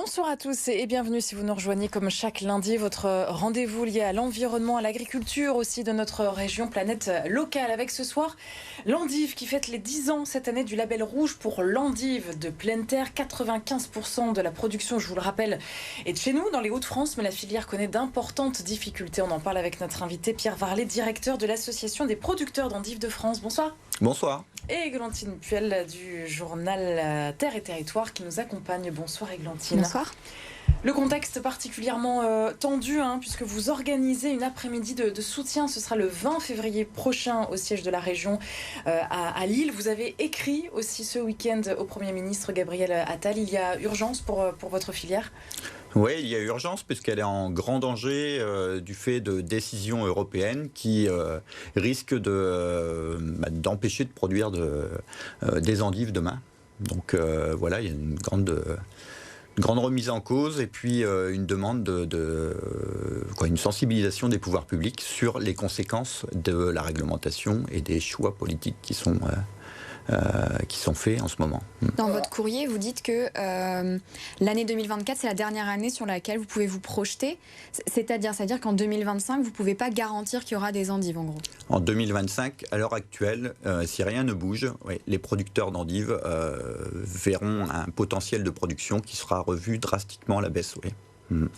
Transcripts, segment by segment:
Bonsoir à tous et bienvenue si vous nous rejoignez comme chaque lundi, votre rendez-vous lié à l'environnement, à l'agriculture aussi de notre région Planète Locale. Avec ce soir, l'endive qui fête les 10 ans cette année du label rouge pour l'endive de pleine terre. 95% de la production, je vous le rappelle, est de chez nous, dans les Hauts-de-France, mais la filière connaît d'importantes difficultés. On en parle avec notre invité Pierre Varlet, directeur de l'Association des producteurs d'endives de France. Bonsoir. Bonsoir. Et Églantine Puel du journal Terre et Territoire qui nous accompagne. Bonsoir Églantine. Bonsoir. Le contexte particulièrement tendu puisque vous organisez une après-midi de soutien. Ce sera le 20 février prochain au siège de la région à Lille. Vous avez écrit aussi ce week-end au Premier ministre Gabriel Attal. Il y a urgence pour votre filière ? Oui, il y a urgence puisqu'elle est en grand danger du fait de décisions européennes qui risquent d'empêcher de produire des endives demain. Donc voilà, il y a une grande remise en cause et puis une demande une sensibilisation des pouvoirs publics sur les conséquences de la réglementation et des choix politiques qui sont faits en ce moment. Dans votre courrier, vous dites que l'année 2024, c'est la dernière année sur laquelle vous pouvez vous projeter. C'est-à-dire qu'en 2025, vous ne pouvez pas garantir qu'il y aura des endives, en gros. En 2025, à l'heure actuelle, si rien ne bouge, les producteurs d'endives verront un potentiel de production qui sera revu drastiquement à la baisse. Oui.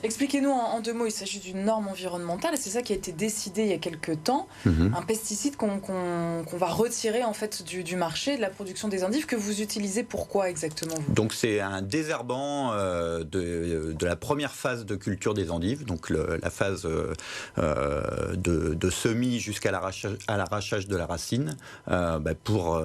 Expliquez-nous en deux mots, il s'agit d'une norme environnementale, c'est ça qui a été décidé il y a quelques temps, un pesticide qu'on va retirer en fait du marché, de la production des endives, que vous utilisez pourquoi exactement vous ? Donc c'est un désherbant de la première phase de culture des endives, donc la phase de semis jusqu'à l'arrachage de la racine, pour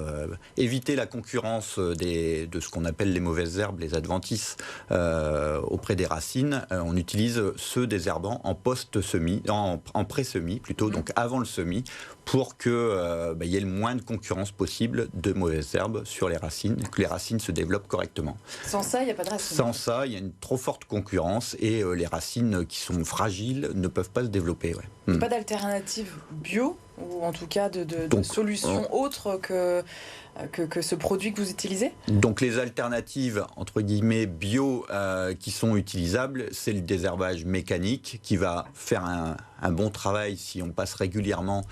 éviter la concurrence de ce qu'on appelle les mauvaises herbes, les adventices, auprès des racines. On utilise ce désherbant en post-semis, en pré-semis plutôt, donc avant le semis, pour qu'il y ait le moins de concurrence possible de mauvaises herbes sur les racines, que les racines se développent correctement. Sans ça, il n'y a pas de racines. Sans ça, il y a une trop forte concurrence et les racines qui sont fragiles ne peuvent pas se développer. Ouais. Il n'y a pas d'alternative bio, ou en tout cas de solution autre que ce produit que vous utilisez ? Donc les alternatives, entre guillemets, bio qui sont utilisables, c'est le désherbage mécanique qui va faire un bon travail si on passe régulièrement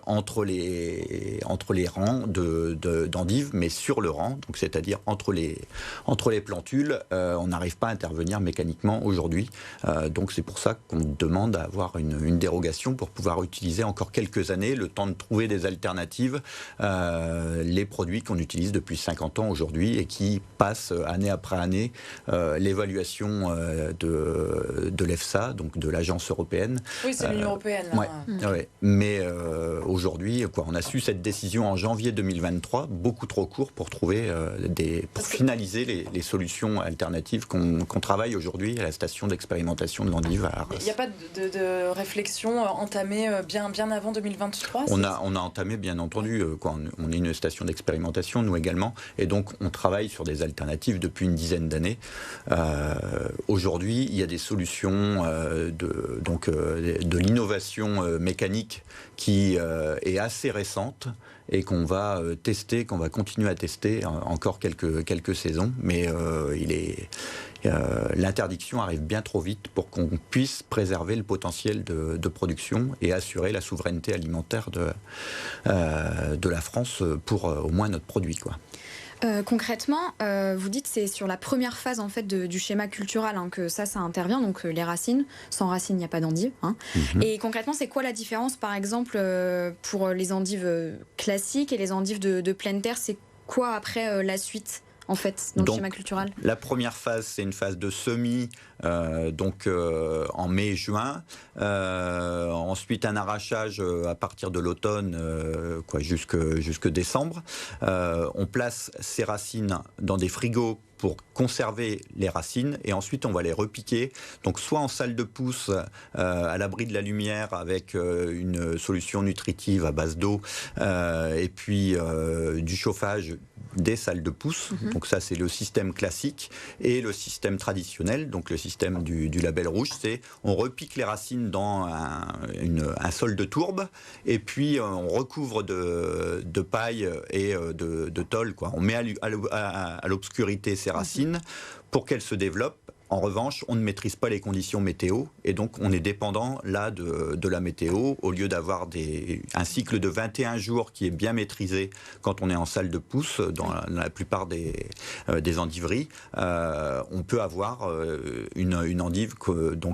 entre les rangs d'endives, mais sur le rang, donc c'est-à-dire entre les plantules, on n'arrive pas à intervenir mécaniquement aujourd'hui. Donc c'est pour ça qu'on demande à avoir une dérogation pour pouvoir utiliser encore quelques années, le temps de trouver des alternatives, les produits qu'on utilise depuis 50 ans aujourd'hui et qui passent année après année l'évaluation de l'EFSA, donc de l'agence européenne. Oui, c'est l'Union européenne. Ouais. Mais aujourd'hui, on a su cette décision en janvier 2023, beaucoup trop court pour trouver finaliser les solutions alternatives qu'on travaille aujourd'hui à la station d'expérimentation de l'endive à Arras. Il n'y a pas de réflexion entamée bien avant 2023 ? On a entamé, bien entendu, on est une station d'expérimentation, nous également, et donc on travaille sur des alternatives depuis une dizaine d'années. Aujourd'hui, il y a des solutions de l'innovation mécanique qui est assez récente et qu'on va tester, qu'on va continuer à tester encore quelques saisons, mais l'interdiction arrive bien trop vite pour qu'on puisse préserver le potentiel de production et assurer la souveraineté alimentaire de la France pour au moins notre produit, quoi. Concrètement, vous dites que c'est sur la première phase en fait du schéma cultural que ça intervient, donc les racines. Sans racines, il n'y a pas d'endive. Et concrètement, c'est quoi la différence, par exemple, pour les endives classiques et les endives de pleine terre ? C'est quoi après la suite en fait, dans le schéma cultural ? La première phase, c'est une phase de semis, en mai-juin. Ensuite, un arrachage à partir de l'automne, jusque décembre. On place ces racines dans des frigos pour conserver les racines et ensuite on va les repiquer, donc soit en salle de pousse à l'abri de la lumière avec une solution nutritive à base d'eau et puis du chauffage des salles de pousse. Donc ça c'est le système classique, et le système traditionnel, donc le système du label rouge, c'est on repique les racines dans un sol de tourbe et puis on recouvre de paille et de tôle, quoi. On met à l'obscurité ces racines pour qu'elles se développent En revanche, on ne maîtrise pas les conditions météo et donc on est dépendant là de la météo. Au lieu d'avoir un cycle de 21 jours qui est bien maîtrisé quand on est en salle de pousse dans la plupart des endiveries, on peut avoir une endive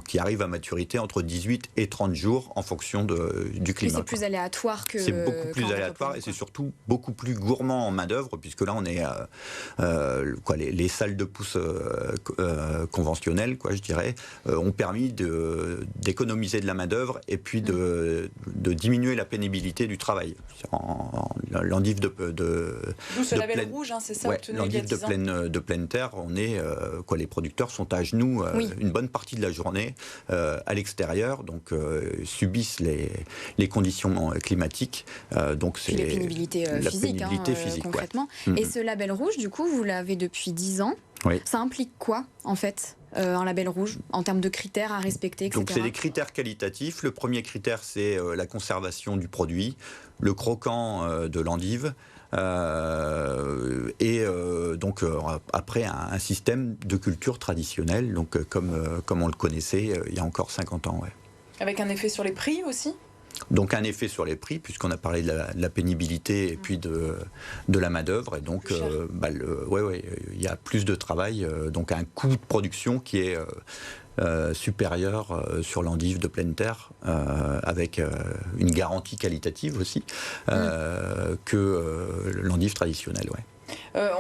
qui arrive à maturité entre 18 et 30 jours en fonction du climat. Et c'est plus aléatoire que... C'est beaucoup plus aléatoire et c'est surtout beaucoup plus gourmand en main d'œuvre puisque là on est les salles de pousse conventionnelles, je dirais, ont permis d'économiser de la main-d'œuvre et puis de diminuer la pénibilité du travail. L'endive D'où ce label rouge, c'est ça, obtenu il y a 10 ans. De pleine terre, les producteurs sont à genoux une bonne partie de la journée à l'extérieur, donc subissent les conditions climatiques. Donc c'est la pénibilité physique, concrètement. Ouais. Et ce label rouge, du coup, vous l'avez depuis 10 ans. Oui. Ça implique quoi, en fait, un label rouge, en termes de critères à respecter, etc. Donc c'est des critères qualitatifs. Le premier critère, c'est la conservation du produit, le croquant de l'endive, après un système de culture traditionnelle, donc comme on le connaissait il y a encore 50 ans. Ouais. Avec un effet sur les prix aussi ? Donc un effet sur les prix, puisqu'on a parlé de la pénibilité et puis de la main-d'œuvre. Et donc, il y a plus de travail, donc un coût de production qui est supérieur sur l'endive de pleine terre, avec une garantie qualitative aussi, que l'endive traditionnelle. Ouais.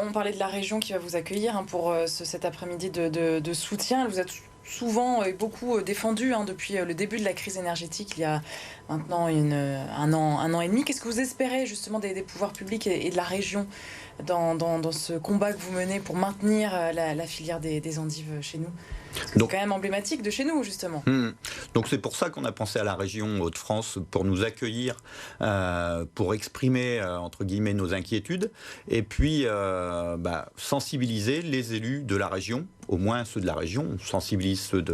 On parlait de la région qui va vous accueillir pour cet après-midi de soutien. Vous êtes souvent et beaucoup défendu depuis le début de la crise énergétique, il y a maintenant un an et demi. Qu'est-ce que vous espérez justement des pouvoirs publics et de la région dans ce combat que vous menez pour maintenir la filière des endives chez nous ? C'est quand même emblématique de chez nous, justement. Donc c'est pour ça qu'on a pensé à la région Hauts-de-France, pour nous accueillir, pour exprimer, entre guillemets, nos inquiétudes, et puis sensibiliser les élus de la région, au moins ceux de la région. On sensibilise ceux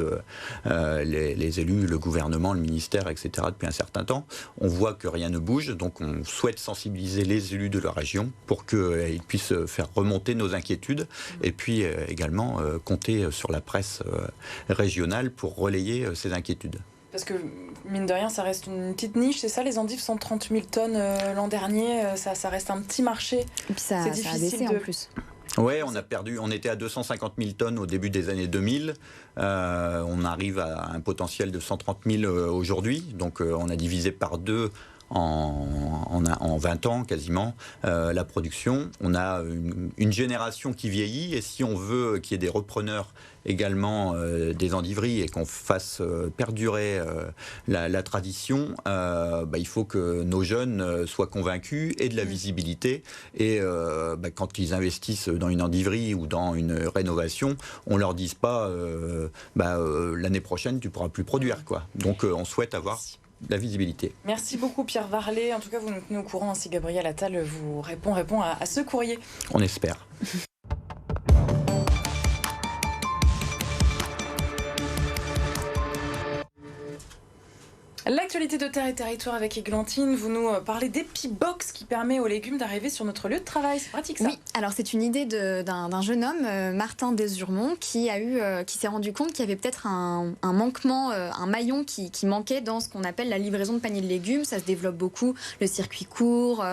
les élus, le gouvernement, le ministère, etc. depuis un certain temps. On voit que rien ne bouge, donc on souhaite sensibiliser les élus de la région pour qu'ils puissent faire remonter nos inquiétudes, et puis également compter sur la presse régionale pour relayer ces inquiétudes. Parce que, mine de rien, ça reste une petite niche, c'est ça, les endives, 130 000 tonnes l'an dernier, ça reste un petit marché. Et puis c'est difficile en plus. Oui, on était à 250 000 tonnes au début des années 2000, on arrive à un potentiel de 130 000 aujourd'hui, donc on a divisé par 2 en 20 ans quasiment la production. On a une génération qui vieillit, et si on veut qu'il y ait des repreneurs également des endiveries et qu'on fasse perdurer la tradition, il faut que nos jeunes soient convaincus et de la visibilité, et quand ils investissent dans une endiverie ou dans une rénovation, on leur dise pas l'année prochaine tu pourras plus produire, quoi. Donc on souhaite avoir la visibilité. Merci beaucoup Pierre Varlet. En tout cas, vous nous tenez au courant si Gabriel Attal vous répond à ce courrier. On espère. L'actualité de Terre et Territoire avec Églantine, vous nous parlez d'Epibox qui permet aux légumes d'arriver sur notre lieu de travail. C'est pratique, ça? Oui, alors c'est une idée d'un jeune homme, Martin Desurmont, qui s'est rendu compte qu'il y avait peut-être un manquement, un maillon qui manquait dans ce qu'on appelle la livraison de paniers de légumes. Ça se développe beaucoup, le circuit court,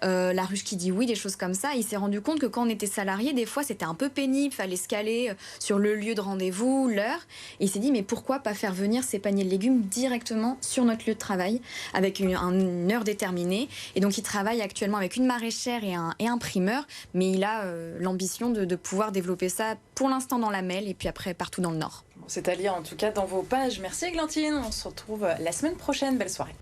la ruche qui dit oui, des choses comme ça. Il s'est rendu compte que quand on était salarié, des fois c'était un peu pénible, fallait se caler sur le lieu de rendez-vous, l'heure. Et il s'est dit mais pourquoi pas faire venir ces paniers de légumes directement sur notre lieu de travail avec une heure déterminée. Et donc il travaille actuellement avec une maraîchère et un primeur, mais il a l'ambition de pouvoir développer ça pour l'instant dans la Melle et puis après partout dans le Nord. C'est à lire en tout cas dans vos pages. Merci Églantine, on se retrouve la semaine prochaine. Belle soirée.